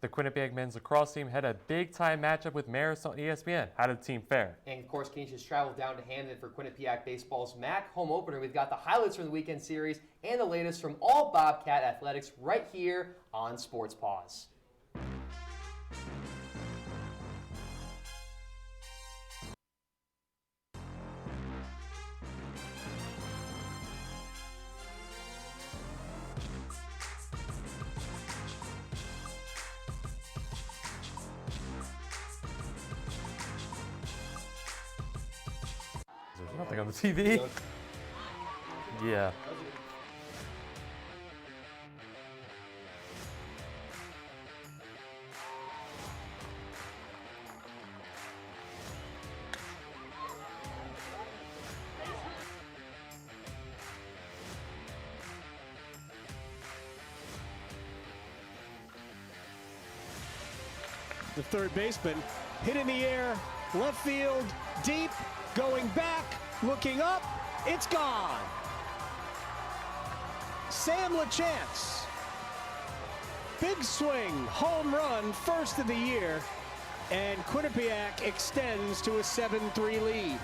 The Quinnipiac men's lacrosse team had a big-time matchup with Marist on ESPN. How did the team fare? And of course, Canisius traveled down to Hamden for Quinnipiac Baseball's MAC home opener. We've got the highlights from the weekend series and the latest from all Bobcat athletics right here on Sports Paws. There's nothing on the TV. Yeah. The third baseman hit in the air, left field, deep, going back, looking up, it's gone. Sam LaChance, big swing, home run, first of the year, and Quinnipiac extends to a 7-3 lead.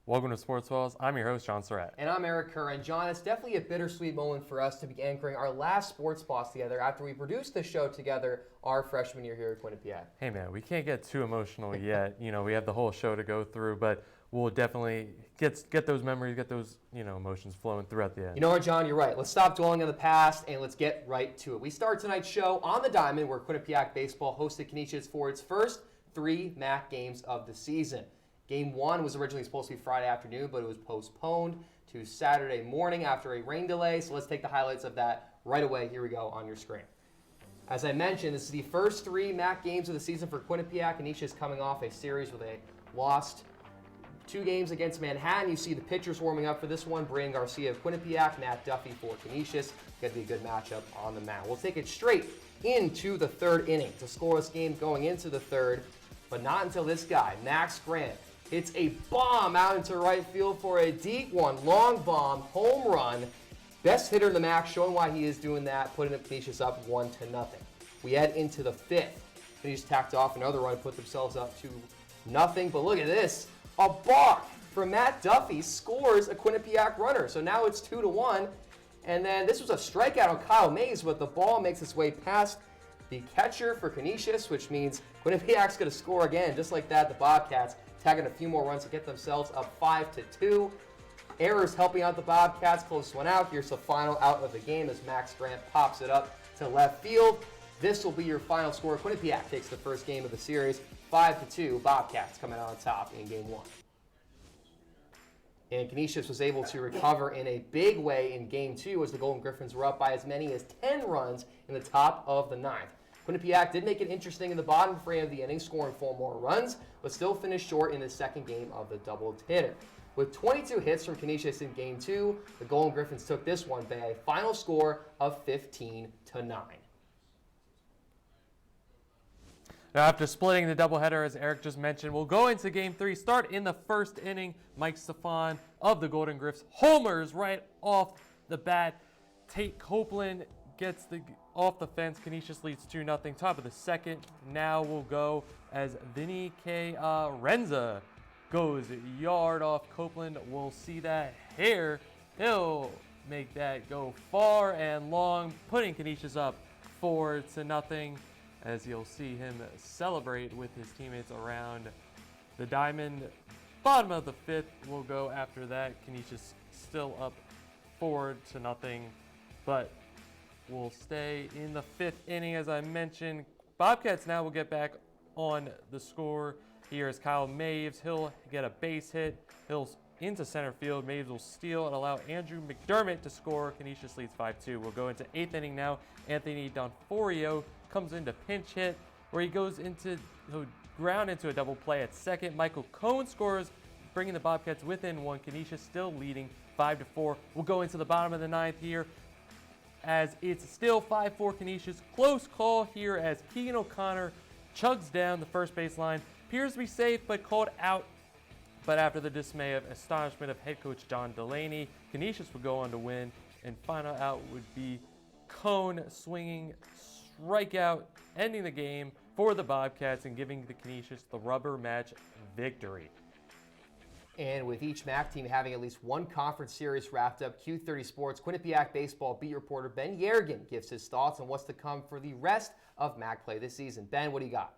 Welcome to Sports Paws. I'm your host, John Surratt. And I'm Eric Kerr. And John, it's definitely a bittersweet moment for us to be anchoring our last Sports Paws together after we produced the show together our freshman year here at Quinnipiac. Hey man, we can't get too emotional yet. We have the whole show to go through, but we'll definitely get those memories, get those emotions flowing throughout the end. You know what, John? You're right. Let's stop dwelling on the past and let's get right to it. We start tonight's show on the Diamond, where Quinnipiac Baseball hosted Canisius for its first 3 MAC games of the season. Game 1 was originally supposed to be Friday afternoon, but it was postponed to Saturday morning after a rain delay. So let's take the highlights of that right away. Here we go on your screen. As I mentioned, this is the first 3 MAC games of the season for Quinnipiac. Canisius coming off a series with a lost 2 games against Manhattan. You see the pitchers warming up for this one. Brandon Garcia of Quinnipiac, Matt Duffy for Canisius. Going to be a good matchup on the mound. We'll take it straight into the 3rd inning. It's a scoreless game going into the 3rd, but not until this guy, Max Grant, hits a bomb out into right field for a deep one. Long bomb, home run. Best hitter in the MAC, showing why he is doing that, putting Canisius up 1-0. We head into the 5th. Canisius tacked off another run, put themselves up 2-0. But look at this. A balk from Matt Duffy scores a Quinnipiac runner. So now it's 2-1. And then this was a strikeout on Kyle Mays, but the ball makes its way past the catcher for Canisius, which means Quinnipiac's going to score again. Just like that, the Bobcats tagging a few more runs to get themselves up 5-2. Errors helping out the Bobcats. Close one out. Here's the final out of the game as Max Grant pops it up to left field. This will be your final score. Quinnipiac takes the first game of the series, 5-2. Bobcats coming out on top in game 1. And Canisius was able to recover in a big way in game 2 as the Golden Griffins were up by as many as 10 runs in the top of the 9th. Quinnipiac did make it interesting in the bottom frame of the inning, scoring 4 more runs, but still finished short in the second game of the double-hitter. With 22 hits from Canisius in Game 2, the Golden Griffins took this one by a final score of 15-9. Now, after splitting the doubleheader, as Eric just mentioned, we'll go into Game 3. Start in the 1st inning. Mike Stefan of the Golden Griffs homers right off the bat. Tate Copeland gets off the fence. Canisius leads 2-0. Top of the 2nd. Now we'll go as Vinny K. Renza goes yard off Copeland. We'll see that here. He'll make that go far and long, putting Canisius up 4-0. As you'll see him celebrate with his teammates around the diamond. Bottom of the 5th will go after that. Canisius still up 4-0, but we'll stay in the 5th inning, as I mentioned. Bobcats now will get back on the score. Here is Kyle Maves. He'll get a base hit. He'll into center field. Maves will steal and allow Andrew McDermott to score. Canisius leads 5-2. We'll go into 8th inning now. Anthony Donforio comes into pinch hit, where he'll ground into a double play at second. Michael Cohn scores bringing the Bobcats within 1. Canisius still leading 5-4. We'll go into the bottom of the 9th here as it's still 5-4 Canisius. Close call here as Keegan O'Connor chugs down the first baseline. Appears to be safe, but called out. But after the dismay of astonishment of head coach John Delaney, Canisius would go on to win. And final out would be Cone swinging strikeout, ending the game for the Bobcats and giving the Canisius the rubber match victory. And with each MAC team having at least one conference series wrapped up, Q30 Sports Quinnipiac baseball beat reporter Ben Yergin gives his thoughts on what's to come for the rest of MAC play this season. Ben, what do you got?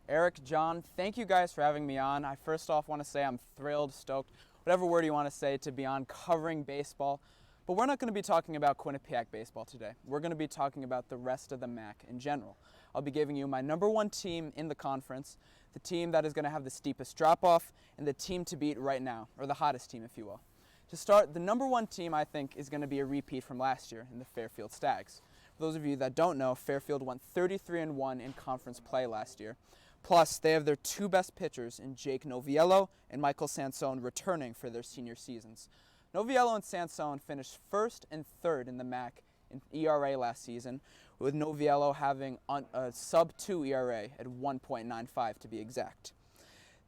Eric, John, thank you guys for having me on. I first off want to say I'm thrilled, stoked, whatever word you want to say, to be on covering baseball. But we're not going to be talking about Quinnipiac baseball today. We're going to be talking about the rest of the MAC in general. I'll be giving you my number 1 team in the conference, the team that is going to have the steepest drop-off, and the team to beat right now, or the hottest team, if you will. To start, the number 1 team, I think, is going to be a repeat from last year in the Fairfield Stags. For those of you that don't know, Fairfield went 33-1 in conference play last year. Plus, they have their 2 best pitchers in Jake Noviello and Michael Sansone returning for their senior seasons. Noviello and Sansone finished 1st and 3rd in the MAC in ERA last season, with Noviello having a sub-2 ERA at 1.95 to be exact.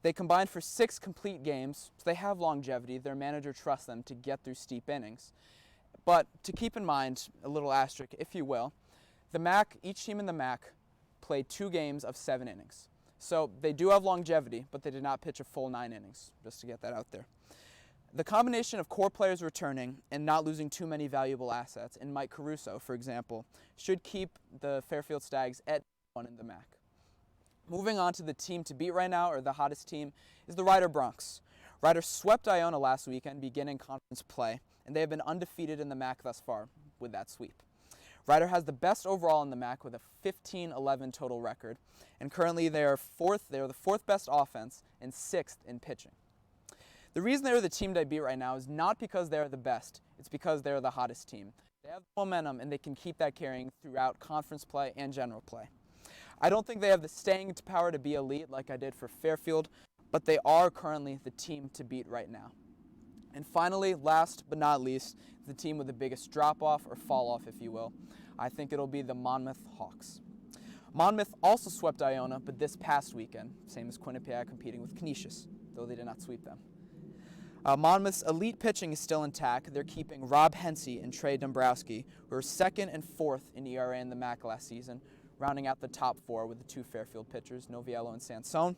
They combined for 6 complete games, so they have longevity. Their manager trusts them to get through steep innings. But to keep in mind, a little asterisk, if you will, the MAC, each team in the MAC played 2 games of 7 innings. So they do have longevity, but they did not pitch a full 9 innings, just to get that out there. The combination of core players returning and not losing too many valuable assets, in Mike Caruso, for example, should keep the Fairfield Stags at 1 in the MAC. Moving on to the team to beat right now, or the hottest team, is the Rider Broncs. Rider swept Iona last weekend, beginning conference play, and they have been undefeated in the MAC thus far with that sweep. Rider has the best overall in the MAC with a 15-11 total record, and currently they are the 4th best offense and 6th in pitching. The reason they're the team to beat right now is not because they're the best, it's because they're the hottest team. They have momentum and they can keep that carrying throughout conference play and general play. I don't think they have the staying power to be elite like I did for Fairfield, but they are currently the team to beat right now. And finally, last but not least, the team with the biggest drop-off or fall-off, if you will. I think it'll be the Monmouth Hawks. Monmouth also swept Iona, but this past weekend, same as Quinnipiac competing with Canisius, though they did not sweep them. Monmouth's elite pitching is still intact. They're keeping Rob Hensey and Trey Dombrowski, who are 2nd and 4th in ERA in the MAC last season, rounding out the top 4 with the 2 Fairfield pitchers, Noviello and Sansone.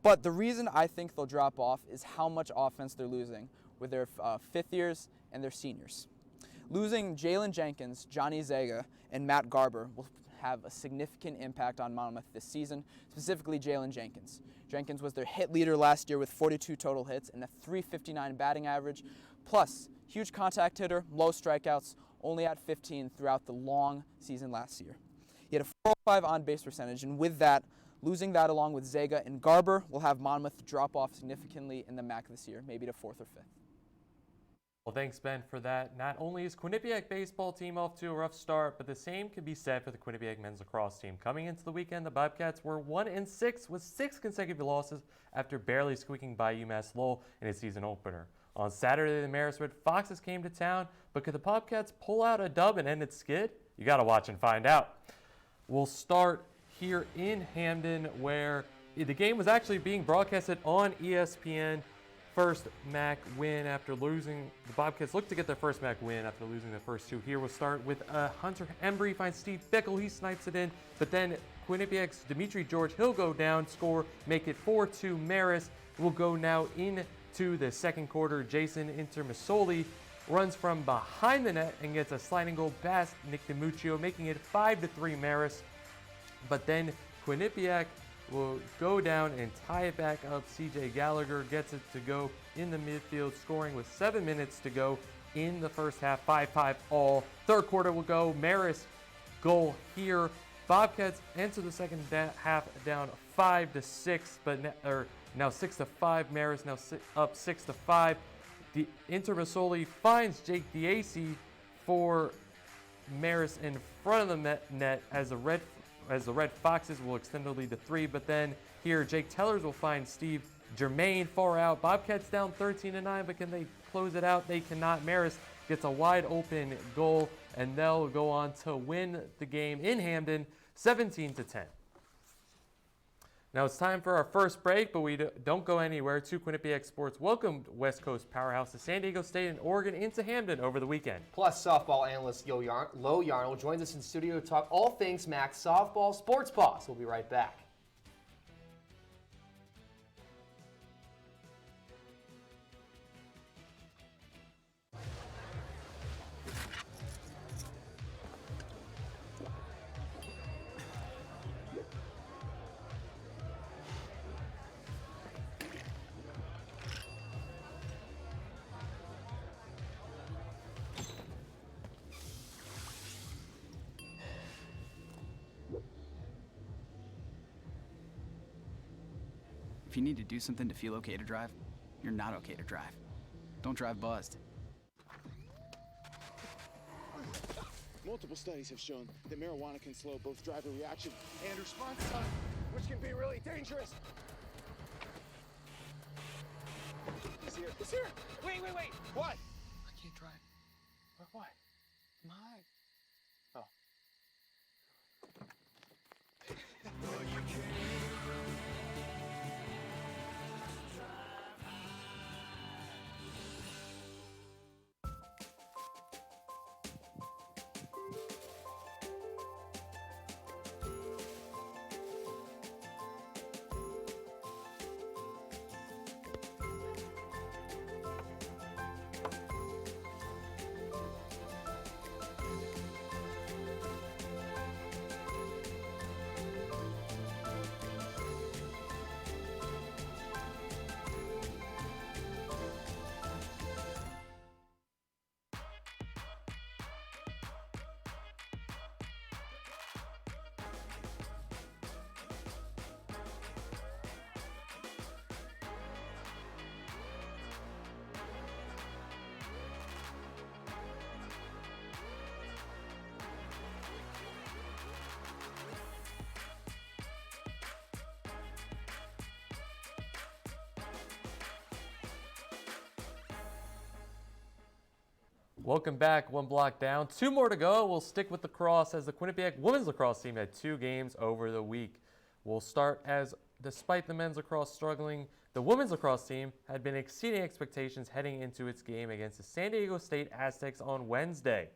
But the reason I think they'll drop off is how much offense they're losing with their 5th years and their seniors. Losing Jalen Jenkins, Johnny Zega, and Matt Garber will have a significant impact on Monmouth this season, specifically Jalen Jenkins. Jenkins was their hit leader last year with 42 total hits and a .359 batting average, plus huge contact hitter, low strikeouts, only had 15 throughout the long season last year. He had a 405 on-base percentage, and with that, losing that along with Zega and Garber will have Monmouth drop off significantly in the MAC this year, maybe to 4th or 5th. Well, thanks, Ben, for that. Not only is Quinnipiac baseball team off to a rough start, but the same can be said for the Quinnipiac men's lacrosse team. Coming into the weekend, the Bobcats were 1-6 with 6 consecutive losses after barely squeaking by UMass Lowell in its season opener. On Saturday, the Marysville Foxes came to town, but could the Bobcats pull out a dub and end its skid? You got to watch and find out. We'll start here in Hamden, where the game was actually being broadcasted on ESPN. First MAC win after losing. The Bobcats look to get their first MAC win after losing the first 2. Here we'll start with Hunter Embry finds Steve Bickle. He snipes it in, but then Quinnipiac's Dimitri George, he'll go down, score, make it 4-2 Maris. We'll go now into the second quarter. Jason Intermisoli runs from behind the net and gets a sliding goal past Nick DiMuccio, making it 5-3 Maris. But then Quinnipiac will go down and tie it back up. CJ Gallagher gets it to go in the midfield, scoring with 7 minutes to go in the first half. 5-5 all. Third quarter will go. Maris goal here. Bobcats enter the second half down 5-6, but now 6-5. Maris now up 6-5. The Intermisoli finds Jake Diacy for Maris in front of the net as a red as the Red Foxes will extend the lead to 3. But then here, Jake Tellers will find Steve Germain far out. Bobcats down 13-9, but can they close it out? They cannot. Maris gets a wide open goal, and they'll go on to win the game in Hamden 17-10. Now it's time for our first break, but we don't go anywhere. Two Quinnipiac Sports welcomed West Coast powerhouses San Diego State and Oregon into Hamden over the weekend. Plus, softball analyst Lo Yarnell joins us in studio to talk all things MAC softball. Sports Paws. We'll be right back. If you need to do something to feel okay to drive, you're not okay to drive. Don't drive buzzed. Multiple studies have shown that marijuana can slow both driver reaction and response time, which can be really dangerous. He's here. He's here. Wait. What? I can't drive. Why? I'm high. Oh. Welcome back. One block down. 2 more to go. We'll stick with lacrosse as the Quinnipiac women's lacrosse team had 2 games over the week. We'll start as, despite the men's lacrosse struggling, the women's lacrosse team had been exceeding expectations heading into its game against the San Diego State Aztecs on Wednesday.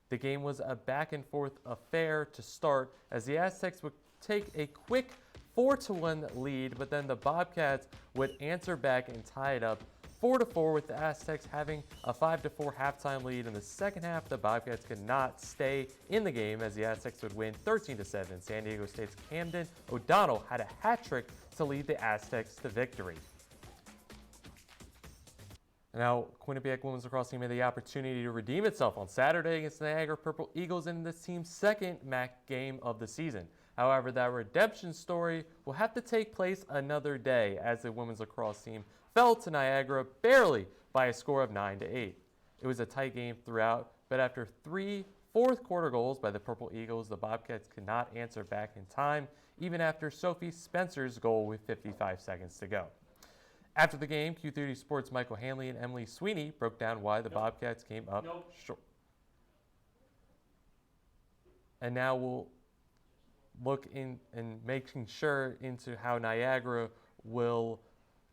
The game was a back-and-forth affair to start as the Aztecs would take a quick 4-1 lead, but then the Bobcats would answer back and tie it up 4-4, with the Aztecs having a 5-4 halftime lead. In the second half, the Bobcats could not stay in the game as the Aztecs would win 13-7. San Diego State's Camden O'Donnell had a hat trick to lead the Aztecs to victory. Now, Quinnipiac women's lacrosse team had the opportunity to redeem itself on Saturday against the Niagara Purple Eagles in this team's second MAC game of the season. However, that redemption story will have to take place another day as the women's lacrosse team fell to Niagara barely by a score of 9-8. It was a tight game throughout, but after 3 fourth-quarter goals by the Purple Eagles, the Bobcats could not answer back in time, even after Sophie Spencer's goal with 55 seconds to go. After the game, Q30 Sports' Michael Hanley and Emily Sweeney broke down why the Bobcats came up short. And now we'll look in and making sure into how Niagara will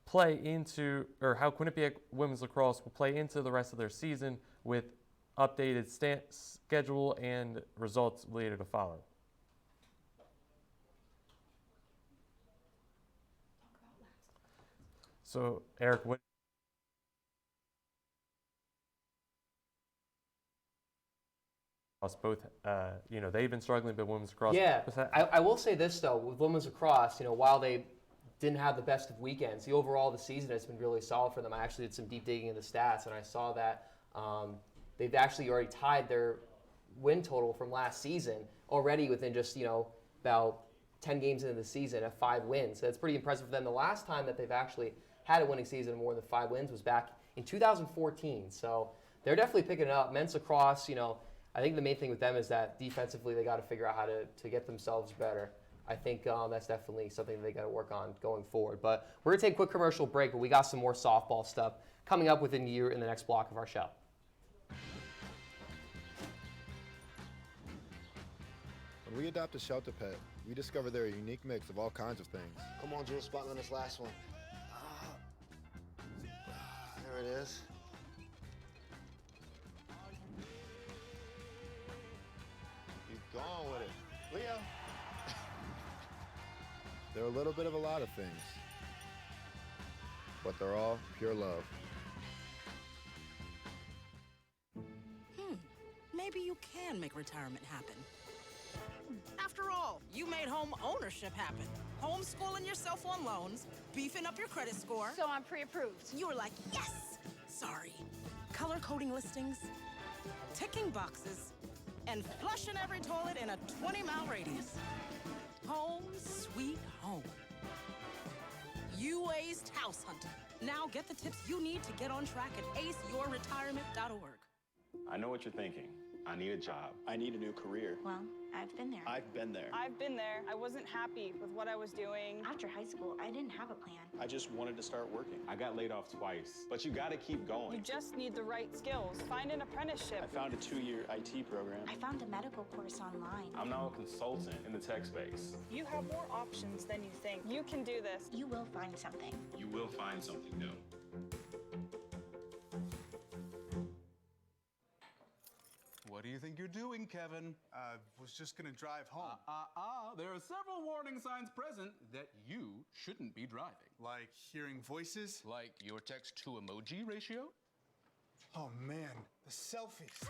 play into, or how Quinnipiac women's lacrosse will play into the rest of their season with updated schedule and results later to follow. So, Eric, what? Both, they've been struggling, but women's lacrosse. Yeah, I will say this though, with women's lacrosse, while they didn't have the best of weekends, the overall the season has been really solid for them. I actually did some deep digging in the stats, and I saw that they've actually already tied their win total from last season already within just about 10 games into the season at 5 wins. So that's pretty impressive for them. The last time that they've actually had a winning season of more than 5 wins was back in 2014. So they're definitely picking it up. Men's lacrosse, I think the main thing with them is that defensively they got to figure out how to get themselves better. I think that's definitely something they got to work on going forward. But we're going to take a quick commercial break, but we got some more softball stuff coming up within you in the next block of our show. When we adopt a shelter pet, we discover they're a unique mix of all kinds of things. Come on, Joe, spot on this last one. There it is. Keep going with it. Leo. They're a little bit of a lot of things, but they're all pure love. Maybe you can make retirement happen. After all, you made home ownership happen. Homeschooling yourself on loans, beefing up your credit score. So I'm pre-approved. You were like, yes! Sorry. Color-coding listings, ticking boxes, and flushing every toilet in a 20-mile radius. Home sweet home. You aced house hunting. Now get the tips you need to get on track at aceyourretirement.org. I know what you're thinking. I need a job. I need a new career. Well, I've been there. I've been there. I've been there. I wasn't happy with what I was doing. After high school, I didn't have a plan. I just wanted to start working. I got laid off twice, but you gotta keep going. You just need the right skills. Find an apprenticeship. I found a 2-year IT program. I found a medical course online. I'm now a consultant in the tech space. You have more options than you think. You can do this. You will find something. You will find something new. What do you think you're doing, Kevin? Was just gonna drive home. There are several warning signs present that you shouldn't be driving. Like hearing voices? Like your text-to-emoji ratio? Oh man, the selfies.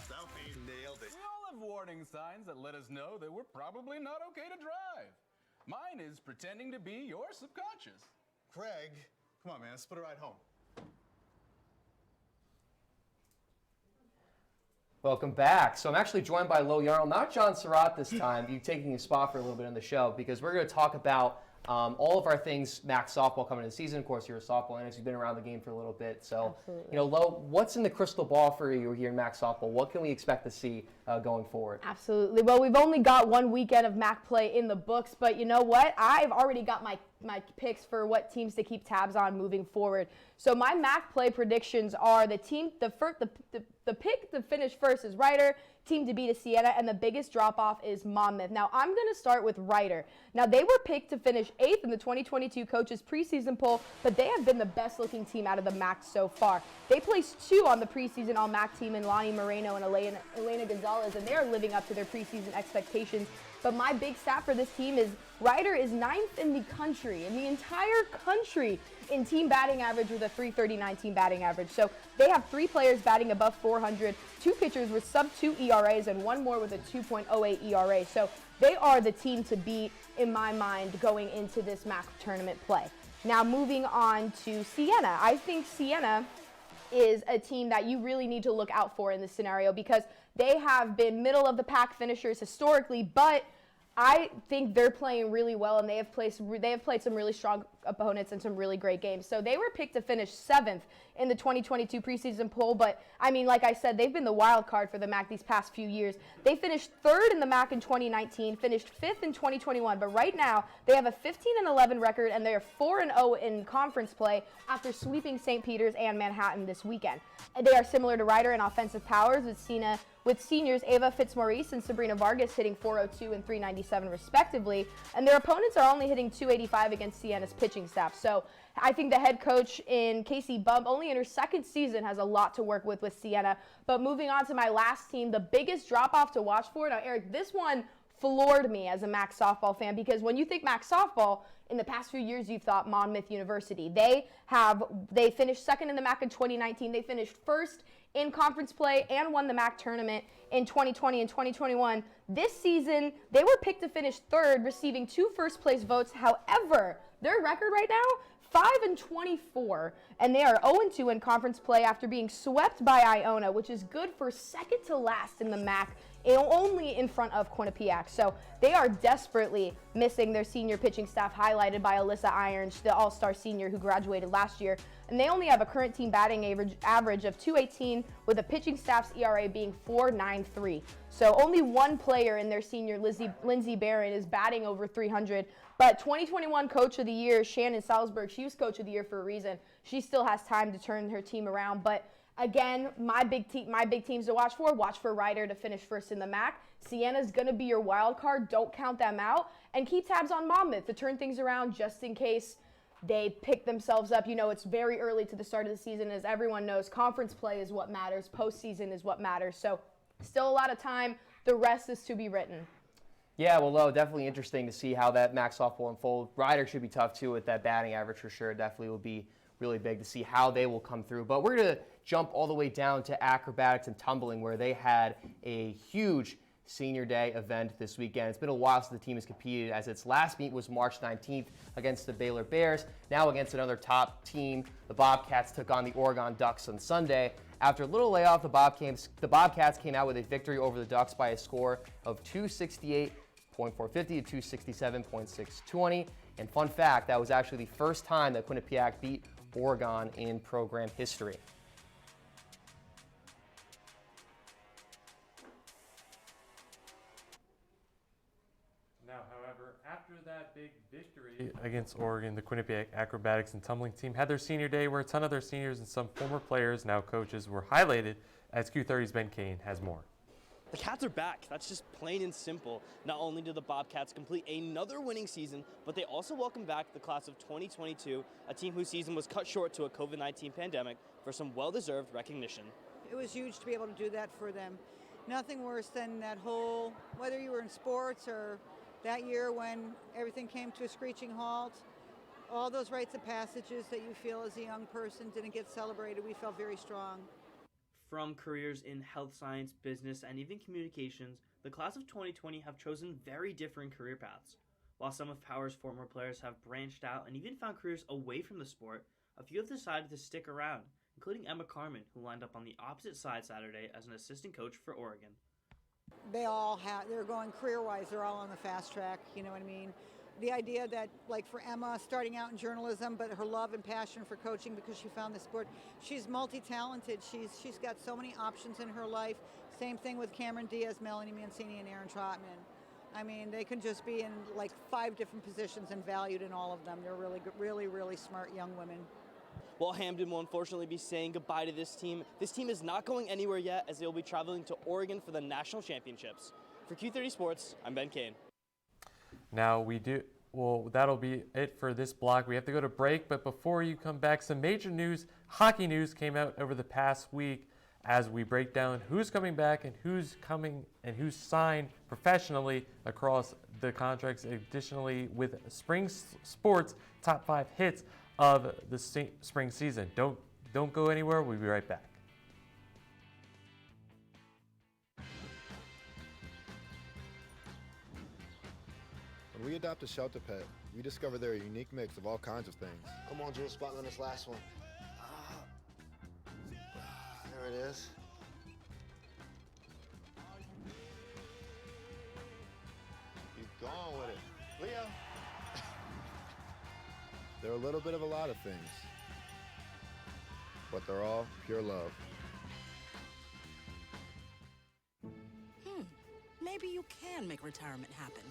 Selfie, nailed it. We all have warning signs that let us know that we're probably not okay to drive. Mine is pretending to be your subconscious. Greg, come on man, let's put a ride home. Welcome back. So I'm actually joined by Lo Yarl, not John Surratt this time, you taking a spot for a little bit on the show, because we're going to talk about all of our things Mac softball coming into the season. Of course, you're a softball analyst. You've been around the game for a little bit. So, Absolutely. you know, Lo, what's in the crystal ball for you here in Mac softball? What can we expect to see going forward? Absolutely. Well, we've only got one weekend of Mac play in the books, but you know what? I've already got my picks for what teams to keep tabs on moving forward. So my Mac play predictions are the pick to finish first is Ryder, team to beat is Siena, and the biggest drop-off is Monmouth. Now, I'm going to start with Ryder. Now, they were picked to finish 8th in the 2022 coaches preseason poll, but they have been the best-looking team out of the Mac so far. They placed 2 on the preseason All-Mac team in Lonnie Moreno and Elena Gonzalez, and they are living up to their preseason expectations. But my big stat for this team is Ryder is 9th in the country, in the entire country, in team batting average with a .339 team batting average. So they have 3 players batting above 400, 2 pitchers with sub-2 ERAs, and 1 more with a 2.08 ERA. So they are the team to beat, in my mind, going into this MAC tournament play. Now moving on to Siena. I think Siena is a team that you really need to look out for in this scenario because they have been middle of the pack finishers historically, but I think they're playing really well, and they have played some really strong opponents and some really great games. So they were picked to finish 7th in the 2022 preseason poll, but I mean, like I said, they've been the wild card for the MAC these past few years. They finished 3rd in the MAC in 2019, finished 5th in 2021, but right now they have a 15-11 record, and they are 4-0 in conference play after sweeping St. Peter's and Manhattan this weekend. And they are similar to Ryder in offensive powers, with seniors Ava Fitzmaurice and Sabrina Vargas hitting .402 and .397 respectively, and their opponents are only hitting .285 against Siena's pitching staff. So I think the head coach in Casey Bump, only in her 2nd season, has a lot to work with Siena. But moving on to my last team, the biggest drop-off to watch for. Now, Eric, this one floored me as a MAC softball fan, because when you think MAC softball, in the past few years, you've thought Monmouth University. They finished 2nd in the MAC in 2019. They finished 1st in conference play and won the MAC tournament in 2020 and 2021. This season, they were picked to finish 3rd, receiving 2 first-place votes. However, their record right now, 5-24, and they are 0-2 in conference play after being swept by Iona, which is good for 2nd to last in the MAC only in front of Quinnipiac. So they are desperately missing their senior pitching staff, highlighted by Alyssa Irons, the all-star senior who graduated last year. And they only have a current team batting average of .218, with a pitching staff's ERA being .493. So only one player in their senior, Lindsey Barron, is batting over 300. But 2021 Coach of the Year, Shannon Salzberg, she was Coach of the Year for a reason. She still has time to turn her team around. But again, my big teams to watch for Ryder to finish first in the MAC. Sienna's going to be your wild card. Don't count them out. And keep tabs on Monmouth to turn things around just in case they pick themselves up. You know, it's very early to the start of the season. As everyone knows, conference play is what matters. Postseason is what matters. So still a lot of time. The rest is to be written. Yeah, well, definitely interesting to see how that MAC softball unfold. Ryder should be tough, too, with that batting average for sure. Definitely will be really big to see how they will come through. But we're going to jump all the way down to Acrobatics and Tumbling, where they had a huge senior day event this weekend. It's been a while since the team has competed, as its last meet was March 19th against the Baylor Bears. Now against another top team, the Bobcats took on the Oregon Ducks on Sunday. After a little layoff, the Bobcats came out with a victory over the Ducks by a score of 268.450 to 267.620. And fun fact, that was actually the first time that Quinnipiac beat Oregon in program history. Now, however, after that big victory against Oregon, the Quinnipiac Acrobatics and Tumbling team had their senior day, where a ton of their seniors and some former players, now coaches, were highlighted, as Q30's Ben Kane has more. The Cats are back. That's just plain and simple. Not only did the Bobcats complete another winning season, but they also welcomed back the class of 2022, a team whose season was cut short to a COVID-19 pandemic, for some well-deserved recognition. It was huge to be able to do that for them. Nothing worse than that whole, whether you were in sports or that year when everything came to a screeching halt, all those rites of passages that you feel as a young person didn't get celebrated. We felt very strong. From careers in health science, business, and even communications, the class of 2020 have chosen very different career paths. While some of Power's former players have branched out and even found careers away from the sport, a few have decided to stick around, including Emma Carmen, who lined up on the opposite side Saturday as an assistant coach for Oregon. They're going career-wise, they're all on the fast track, you know what I mean? The idea that, like for Emma, starting out in journalism, but her love and passion for coaching because she found the sport, she's multi-talented. She's got so many options in her life. Same thing with Cameron Diaz, Melanie Mancini, and Aaron Trotman. I mean, they can just be in like 5 different positions and valued in all of them. They're really, really smart young women. While Hamden will unfortunately be saying goodbye to this team is not going anywhere yet, as they will be traveling to Oregon for the national championships. For Q30 Sports, I'm Ben Kane. Now that'll be it for this block. We have to go to break, but before you come back, some major news, hockey news came out over the past week as we break down who's coming back and who's coming and who's signed professionally across the contracts. Additionally, with spring sports top 5 hits of the spring season. Don't go anywhere. We'll be right back. When we adopt a shelter pet, we discover they're a unique mix of all kinds of things. Come on, Drew, spot on this last one. There it is. Keep going with it. Leo. They're a little bit of a lot of things, but they're all pure love. Maybe you can make retirement happen.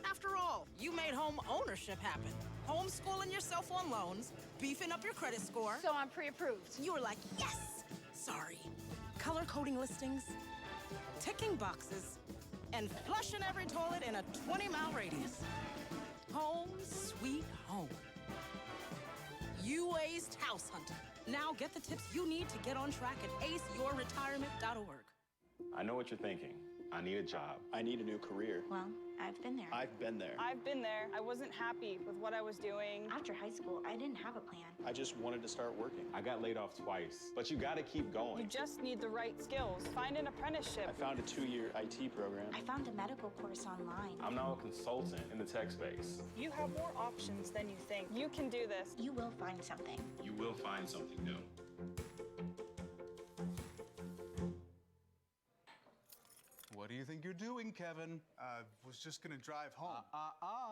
After all, you made home ownership happen. Homeschooling yourself on loans, beefing up your credit score. So I'm pre-approved. You were like, yes! Sorry. Color-coding listings, ticking boxes, and flushing every toilet in a 20-mile radius. Home sweet home. You aced house hunting. Now get the tips you need to get on track at aceyourretirement.org. I know what you're thinking. I need a job. I need a new career. Well, I've been there. I've been there. I've been there. I wasn't happy with what I was doing. After high school, I didn't have a plan. I just wanted to start working. I got laid off twice, but you gotta keep going. You just need the right skills. Find an apprenticeship. I found a 2-year IT program. I found a medical course online. I'm now a consultant in the tech space. You have more options than you think. You can do this. You will find something. You will find something new. do you think you're doing, Kevin? Was just gonna drive home.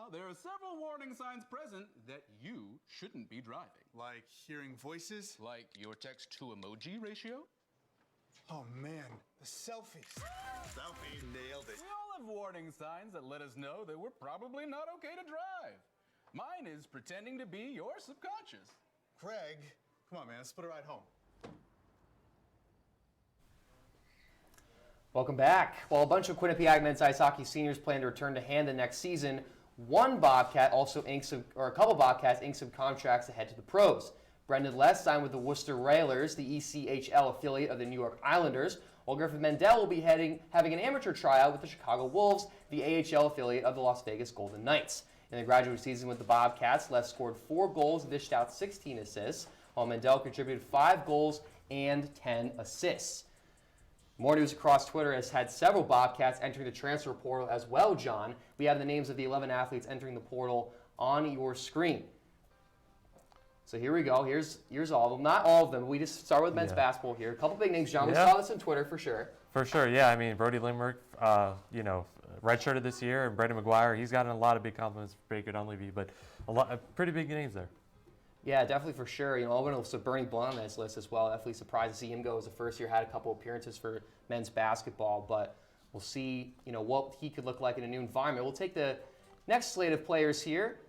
There are several warning signs present that you shouldn't be driving. Like hearing voices? Like your text to emoji ratio? Oh man, the selfies. Selfie. Nailed it. We all have warning signs that let us know that we're probably not okay to drive. Mine is pretending to be your subconscious. Craig, come on man, let's put a ride home. Welcome back. While a bunch of Quinnipiac men's ice hockey seniors plan to return to Hamden next season, one Bobcat also a couple Bobcats inked some contracts ahead to the pros. Brendan Less signed with the Worcester Railers, the ECHL affiliate of the New York Islanders, while Griffin Mendel will be having an amateur tryout with the Chicago Wolves, the AHL affiliate of the Las Vegas Golden Knights. In the graduate season with the Bobcats, Les scored 4 goals and dished out 16 assists, while Mendel contributed 5 goals and 10 assists. More news across Twitter has had several Bobcats entering the transfer portal as well, John. We have the names of the 11 athletes entering the portal on your screen. So here we go. Here's all of them. Not all of them. We just start with men's basketball here. A couple big names, John. We saw this on Twitter for sure. For sure, yeah. I mean, Brody Limerick, redshirted this year, and Brandon McGuire, he's gotten a lot of big compliments for Baker Dunleavy, but a lot of pretty big names there. Yeah, definitely for sure. Also Bernie Blunt on this list as well. Definitely surprised to see him go as a first year. Had a couple appearances for men's basketball, but we'll see, what he could look like in a new environment. We'll take the next slate of players here.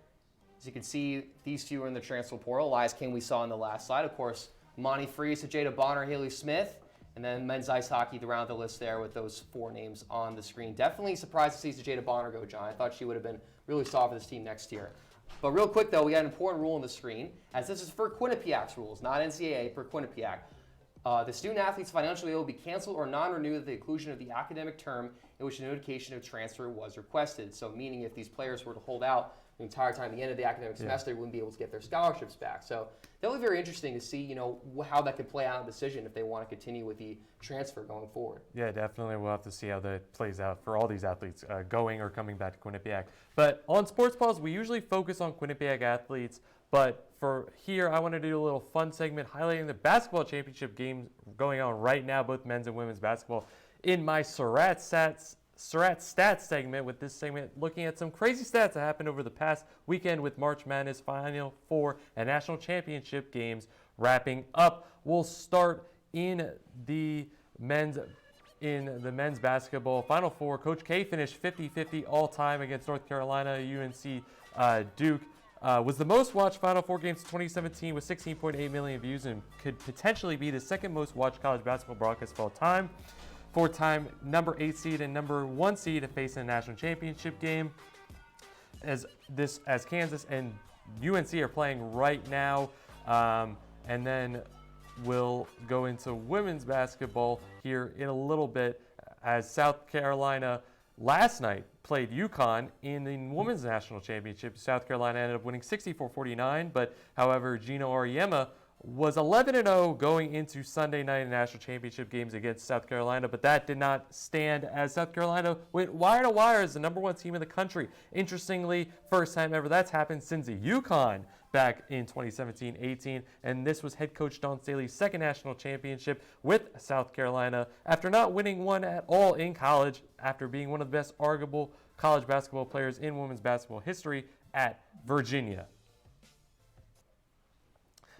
As you can see, these few are in the transfer portal. Elias King we saw on the last slide. Of course, Monty Freeze, Jada Bonner, Haley Smith, and then men's ice hockey to round the list there with those 4 names on the screen. Definitely surprised to see Jada Bonner go, John. I thought she would have been really solid for this team next year. But real quick, though, we got an important rule on the screen, as this is for Quinnipiac's rules, not NCAA, for Quinnipiac. The student-athlete's financial aid will be canceled or non-renewed at the conclusion of the academic term in which a notification of transfer was requested. So meaning if these players were to hold out the entire time, the end of the academic semester, they wouldn't be able to get their scholarships back. So that'll be very interesting to see, how that could play out in the decision if they want to continue with the transfer going forward. Yeah, definitely. We'll have to see how that plays out for all these athletes going or coming back to Quinnipiac. But on Sports Paws, we usually focus on Quinnipiac athletes. But for here, I want to do a little fun segment highlighting the basketball championship games going on right now, both men's and women's basketball, in my Surratt Stats segment. With this segment, looking at some crazy stats that happened over the past weekend with March Madness Final Four and National Championship games wrapping up. We'll start in the men's basketball Final Four. Coach K finished 50-50 all-time against North Carolina. UNC Duke was the most watched Final Four games of 2017 with 16.8 million views and could potentially be the second most watched college basketball broadcast of all time. 4-time number 8 seed and number 1 seed to face in a national championship game, as Kansas and UNC are playing right now. And then we'll go into women's basketball here in a little bit, as South Carolina last night played UConn in the women's national championship. South Carolina ended up winning 64-49, but however, Gino Auriemma was 11-0 going into Sunday night national championship games against South Carolina, but that did not stand as South Carolina went wire to wire as the number 1 team in the country. Interestingly, first time ever that's happened since UConn back in 2017-18, and this was head coach Dawn Staley's second national championship with South Carolina after not winning one at all in college, after being one of the best arguable college basketball players in women's basketball history at Virginia.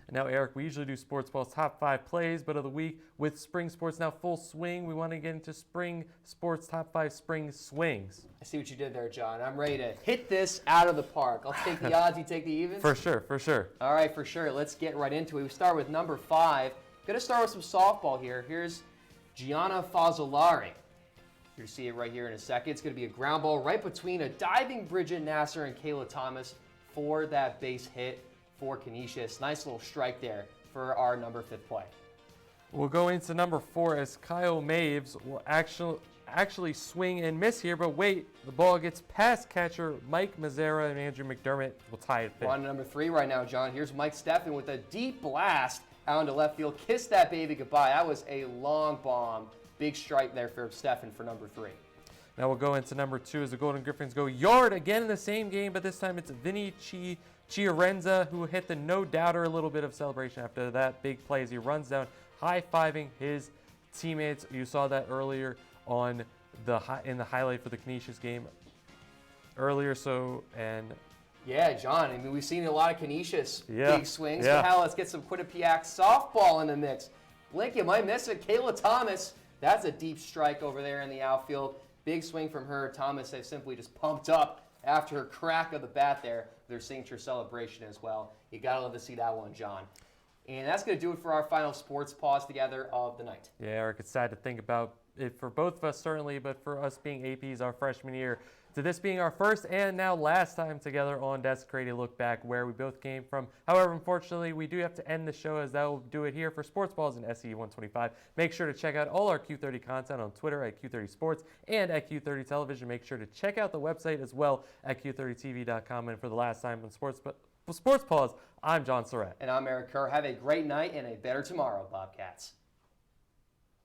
And now, Eric, we usually do Sports Ball's top 5 plays, but of the week with spring sports now full swing, we want to get into spring sports top 5 spring swings. I see what you did there, John. I'm ready to hit this out of the park. I'll take the odds, you take the evens? For sure. All right, for sure. Let's get right into it. We start with number 5. Going to start with some softball here. Here's Gianna Fazzolari. You'll see it right here in a second. It's going to be a ground ball right between a diving Bridget Nasser and Kayla Thomas for that base hit for Canisius. Nice little strike there for our number 5th play. We'll go into number 4 as Kyle Maves will actually swing and miss here, but wait, the ball gets past catcher Mike Mazzara and Andrew McDermott will tie it. We're on to number 3 right now, John. Here's Mike Steffen with a deep blast out into left field. Kiss that baby goodbye. That was a long bomb. Big strike there for Steffen for number 3. Now we'll go into number 2 as the Golden Griffins go yard again in the same game, but this time it's Vinny Chiarenza who hit the no-doubter. A little bit of celebration after that big play as he runs down, high-fiving his teammates. You saw that earlier on in the highlight for the Canisius game earlier. Yeah, John. I mean, we've seen a lot of Canisius big swings. Yeah. So now let's get some Quinnipiac softball in the mix. Blink, you might miss it. Kayla Thomas. That's a deep strike over there in the outfield. Big swing from her. Thomas has simply just pumped up after her crack of the bat there. Their signature celebration as well. You gotta love to see that one, John. And that's going to do it for our final sports pause together of the night. Yeah, Eric, it's sad to think about it for both of us, certainly, but for us being APs our freshman year, to this being our first and now last time together on Desecrated Look Back where we both came from. However, unfortunately, we do have to end the show, as that will do it here for Sports Balls and SE 125. Make sure to check out all our Q30 content on Twitter at Q30 Sports and at Q30 Television. Make sure to check out the website as well at Q30TV.com. And for the last time on Sports Pause, I'm John Surratt. And I'm Eric Kerr. Have a great night and a better tomorrow, Bobcats.